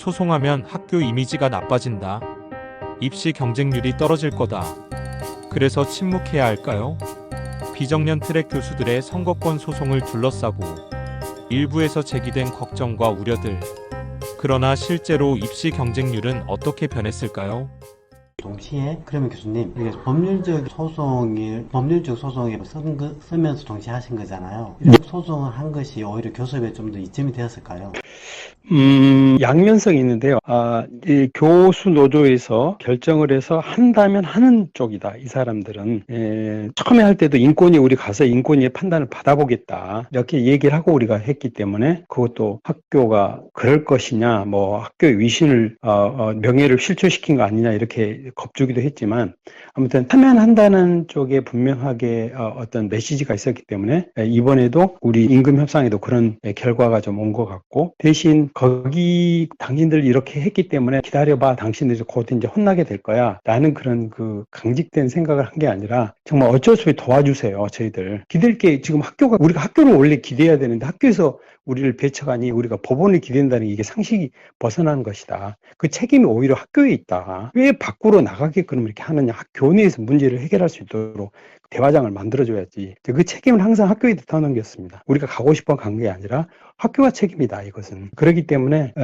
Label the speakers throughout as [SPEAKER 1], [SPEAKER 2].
[SPEAKER 1] 소송하면 학교 이미지가 나빠진다. 입시 경쟁률이 떨어질 거다. 그래서 침묵해야 할까요? 비정년 트랙 교수들의 선거권 소송을 둘러싸고 일부에서 제기된 걱정과 우려들. 그러나 실제로 입시 경쟁률은 어떻게 변했을까요?
[SPEAKER 2] 동시에 그러면 교수님 이게 법률적 소송에 쓰면서 동시에 하신 거잖아요. 이런 소송을 한 것이 오히려 교섭에 좀 더 이점이 되었을까요?
[SPEAKER 3] 양면성이 있는데요. 이 교수 노조에서 결정을 해서 한다면 하는 쪽이다. 이 사람들은 처음에 할 때도 인권위 우리 가서 인권위의 판단을 받아보겠다. 이렇게 얘기를 하고 우리가 했기 때문에 그것도 학교가 그럴 것이냐, 뭐 학교의 위신을 명예를 실추시킨 거 아니냐 이렇게 겁주기도 했지만 아무튼 하면 한다는 쪽에 분명하게 어떤 메시지가 있었기 때문에 이번에도 우리 임금 협상에도 그런 결과가 좀 온 것 같고 대신 거기 당신들 이렇게 했기 때문에 기다려봐 당신들이 곧 이제 혼나게 될 거야 라는 그런 그 강직된 생각을 한 게 아니라 정말 어쩔 수 없이 도와주세요. 저희들 기댈 게 지금 우리가 학교를 원래 기대야 되는데 학교에서 우리를 배척하니 우리가 법원을 기댄다는 게 이게 상식이 벗어나는 것이다. 그 책임이 오히려 학교에 있다. 왜 밖으로 나가게 그럼 이렇게 하느냐. 교내에서 문제를 해결할 수 있도록 대화장을 만들어줘야지. 그 책임을 항상 학교에 터넘겼습니다. 우리가 가고 싶어 간 게 아니라 학교가 책임이다, 이것은. 그렇기 때문에,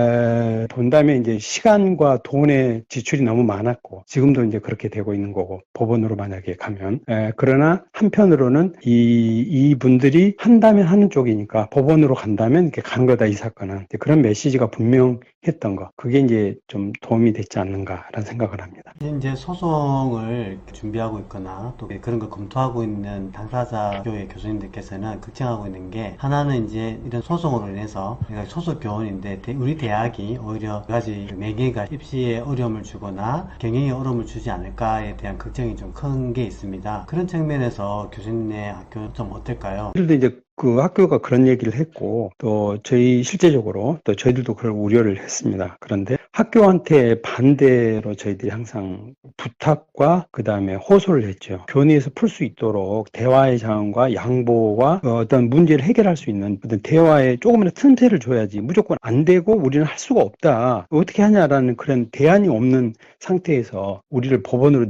[SPEAKER 3] 본다면 이제 시간과 돈의 지출이 너무 많았고, 지금도 이제 그렇게 되고 있는 거고, 법원으로 만약에 가면. 그러나 한편으로는 이분들이 한다면 하는 쪽이니까 법원으로 간다면 이렇게 가는 거다, 이 사건은. 그런 메시지가 분명했던 거. 그게 이제 좀 도움이 됐지 않는가라는 생각을 합니다.
[SPEAKER 2] 이제 소송을 준비하고 있거나 또 그런 걸 검토하고 있는 당사자 교회 교수님들께서는 걱정하고 있는 게 하나는 이제 이런 소송으로 인해서 소속 교원인데 우리 대학이 오히려 여러 가지 매개가 입시에 어려움을 주거나 경영에 어려움을 주지 않을까에 대한 걱정이 좀 큰 게 있습니다. 그런 측면에서 교수님의 학교는 좀 어떨까요?
[SPEAKER 3] 그런데 이제 그 학교가 그런 얘기를 했고 또 실제적으로 또 저희들도 그걸 우려를 했습니다. 그런데 학교한테 반대로 저희들이 항상 부탁과 그 다음에 호소를 했죠. 교내에서 풀 수 있도록 대화의 장과 양보와 어떤 문제를 해결할 수 있는 어떤 대화에 조금이라도 틈새를 줘야지 무조건 안 되고 우리는 할 수가 없다. 어떻게 하냐라는 그런 대안이 없는 상태에서 우리를 법원으로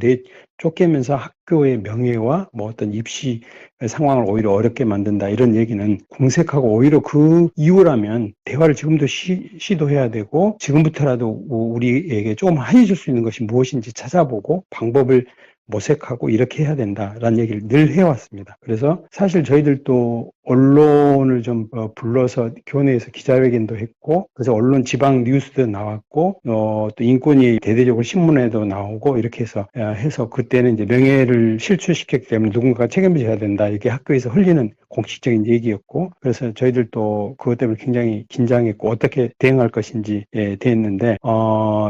[SPEAKER 3] 쫓겨면서 학교의 명예와 뭐 어떤 입시 상황을 오히려 어렵게 만든다 이런 얘기는 공색하고 오히려 그 이유라면 대화를 지금도 시도해야 되고 지금부터라도 우리에게 조금 합의해줄 수 있는 것이 무엇인지 찾아보고 방법을 모색하고 이렇게 해야 된다라는 얘기를 늘 해왔습니다. 그래서 사실 저희들도 언론을 좀 불러서 교내에서 기자회견도 했고 그래서 언론 지방 뉴스도 나왔고 또 인권위 대대적으로 신문에도 나오고 이렇게 해서 그때는 이제 명예를 실추시켰기 때문에 누군가가 책임져야 된다 이게 학교에서 흘리는 공식적인 얘기였고 그래서 저희들도 그것 때문에 굉장히 긴장했고 어떻게 대응할 것인지 대했는데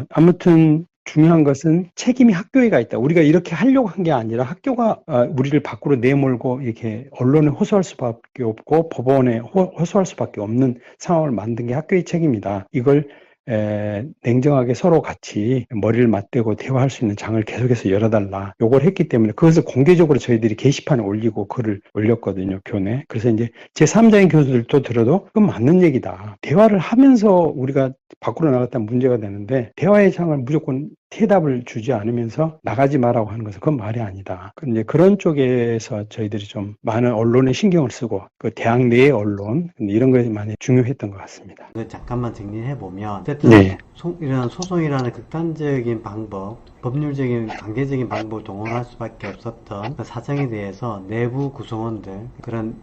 [SPEAKER 3] 아무튼 중요한 것은 책임이 학교에가 있다. 우리가 이렇게 하려고 한 게 아니라 학교가 우리를 밖으로 내몰고 이렇게 언론에 호소할 수밖에 없고 법원에 호소할 수밖에 없는 상황을 만든 게 학교의 책임이다. 이걸 냉정하게 서로 같이 머리를 맞대고 대화할 수 있는 장을 계속해서 열어달라. 요걸 했기 때문에 그것을 공개적으로 저희들이 게시판에 올리고 글을 올렸거든요, 교내. 그래서 이제 제3자인 교수들도 들어도 그건 맞는 얘기다. 대화를 하면서 우리가 밖으로 나갔다면 문제가 되는데 대화의 장을 무조건 대답을 주지 않으면서 나가지 마라고 하는 것은 그건 말이 아니다. 근데 그런 쪽에서 저희들이 좀 많은 언론에 신경을 쓰고 그 대학 내의 언론 이런 것이 많이 중요했던 것 같습니다.
[SPEAKER 2] 잠깐만 정리해 보면 어쨌든 이런 소송이라는 극단적인 방법, 법률적인 강제적인 방법을 동원할 수밖에 없었던 그 사정에 대해서 내부 구성원들 그런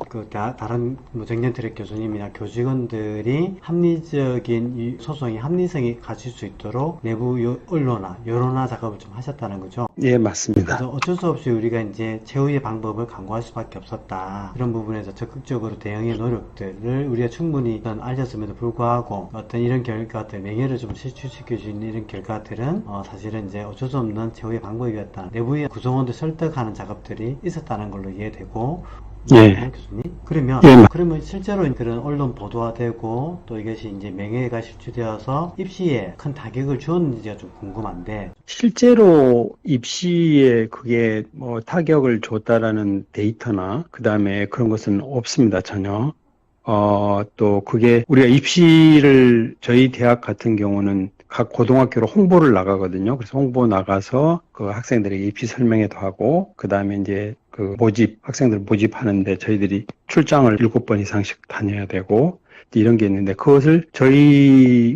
[SPEAKER 2] 다른 정년 트랙 교수님이나 교직원들이 합리적인 이 소송이 합리성이 갖출 수 있도록 내부 언론화, 여론화 작업을 좀 하셨다는 거죠.
[SPEAKER 3] 예, 맞습니다.
[SPEAKER 2] 그래서 어쩔 수 없이 우리가 이제 최후의 방법을 강구할 수밖에 없었다. 그런 부분에서 적극적으로 대응의 노력들을 우리가 충분히 알렸음에도 불구하고 어떤 이런 결과들, 명예를 좀 실추시킬 수 있는 이런 결과들은 사실은 이제 어쩔 수 없는 최후의 방법이었다. 내부의 구성원들 설득하는 작업들이 있었다는 걸로 이해되고 교수님. 그러면 실제로 그런 언론 보도화되고 또 이것이 이제 명예가 실추되어서 입시에 큰 타격을 주었는지가 좀 궁금한데.
[SPEAKER 3] 실제로 입시에 그게 뭐 타격을 줬다라는 데이터나 그 다음에 그런 것은 없습니다, 전혀. 또 그게 우리가 입시를 저희 대학 같은 경우는 각 고등학교로 홍보를 나가거든요. 그래서 홍보 나가서 그 학생들에게 입시 설명회도 하고, 그 다음에 이제 그 학생들 모집하는데 저희들이 출장을 7번 이상씩 다녀야 되고, 이런 게 있는데, 그것을 저희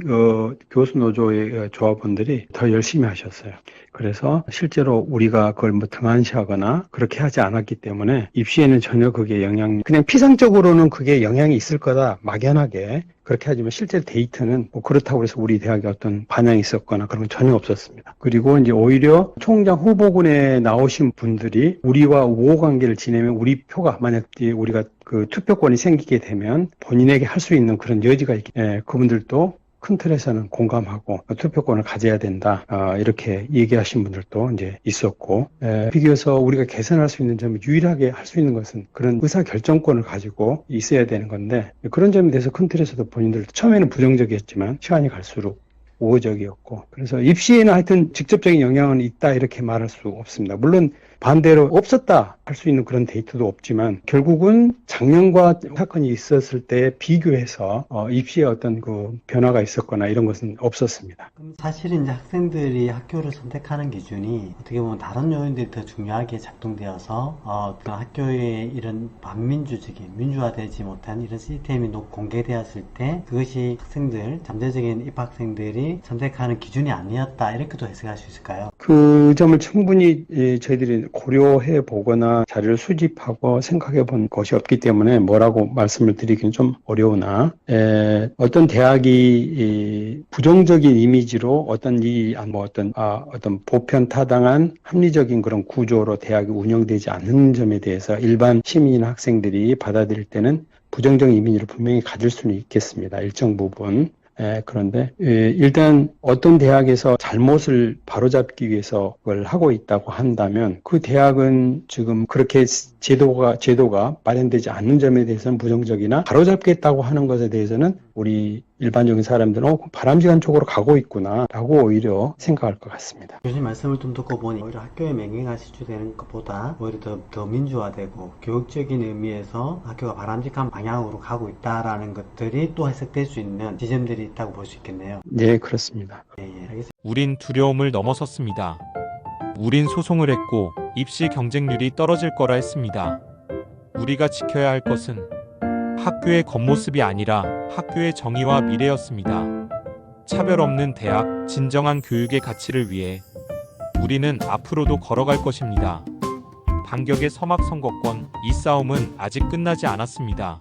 [SPEAKER 3] 교수 노조의 조합원들이 더 열심히 하셨어요. 그래서 실제로 우리가 그걸 뭐 등한시하거나 그렇게 하지 않았기 때문에 입시에는 전혀 그게 그냥 피상적으로는 그게 영향이 있을 거다, 막연하게 그렇게 하지만 실제 데이터는 뭐 그렇다고 해서 우리 대학에 어떤 반향이 있었거나 그런 건 전혀 없었습니다. 그리고 이제 오히려 총장 후보군에 나오신 분들이 우리와 우호 관계를 지내면 우리 표가 만약 우리가 그 투표권이 생기게 되면 본인에게 할 수 있는 그런 여지가 있기 때문에 그분들도 큰 틀에서는 공감하고 투표권을 가져야 된다, 이렇게 얘기하신 분들도 이제 있었고, 비교해서 우리가 개선할 수 있는 점이 유일하게 할 수 있는 것은 그런 의사 결정권을 가지고 있어야 되는 건데, 그런 점에 대해서 큰 틀에서도 본인들 처음에는 부정적이었지만 시간이 갈수록 우호적이었고, 그래서 입시에는 하여튼 직접적인 영향은 있다 이렇게 말할 수 없습니다. 물론 반대로 없었다 할 수 있는 그런 데이터도 없지만 결국은 작년과 사건이 있었을 때 비교해서 입시에 어떤 그 변화가 있었거나 이런 것은 없었습니다.
[SPEAKER 2] 그럼 사실은 이제 학생들이 학교를 선택하는 기준이 어떻게 보면 다른 요인들이 더 중요하게 작동되어서 어떤 학교의 이런 반민주적인 민주화되지 못한 이런 시스템이 공개되었을 때 그것이 학생들, 잠재적인 입학생들이 선택하는 기준이 아니었다 이렇게도 해석할 수 있을까요?
[SPEAKER 3] 그 점을 충분히 저희들이 고려해 보거나 자료를 수집하고 생각해 본 것이 없기 때문에 뭐라고 말씀을 드리기는 좀 어려우나, 어떤 대학이 부정적인 이미지로 어떤 보편 타당한 합리적인 그런 구조로 대학이 운영되지 않는 점에 대해서 일반 시민이나 학생들이 받아들일 때는 부정적인 이미지를 분명히 가질 수는 있겠습니다. 일정 부분. 그런데 일단 어떤 대학에서 잘못을 바로잡기 위해서 그걸 하고 있다고 한다면 그 대학은 지금 그렇게 제도가 마련되지 않는 점에 대해서는 부정적이나 바로잡겠다고 하는 것에 대해서는 우리 일반적인 사람들은 바람직한 쪽으로 가고 있구나 라고 오히려 생각할 것 같습니다.
[SPEAKER 2] 교수님 말씀을 좀 듣고 보니 오히려 학교의 명예가 실추되는 것보다 오히려 더 민주화되고 교육적인 의미에서 학교가 바람직한 방향으로 가고 있다라는 것들이 또 해석될 수 있는 지점들이 있다고 볼 수 있겠네요.
[SPEAKER 3] 네, 그렇습니다.
[SPEAKER 2] 알겠습니다.
[SPEAKER 1] 우린 두려움을 넘어섰습니다. 우린 소송을 했고 입시 경쟁률이 떨어질 거라 했습니다. 우리가 지켜야 할 것은 학교의 겉모습이 아니라 학교의 정의와 미래였습니다. 차별 없는 대학, 진정한 교육의 가치를 위해 우리는 앞으로도 걸어갈 것입니다. 반격의 서막 선거권, 이 싸움은 아직 끝나지 않았습니다.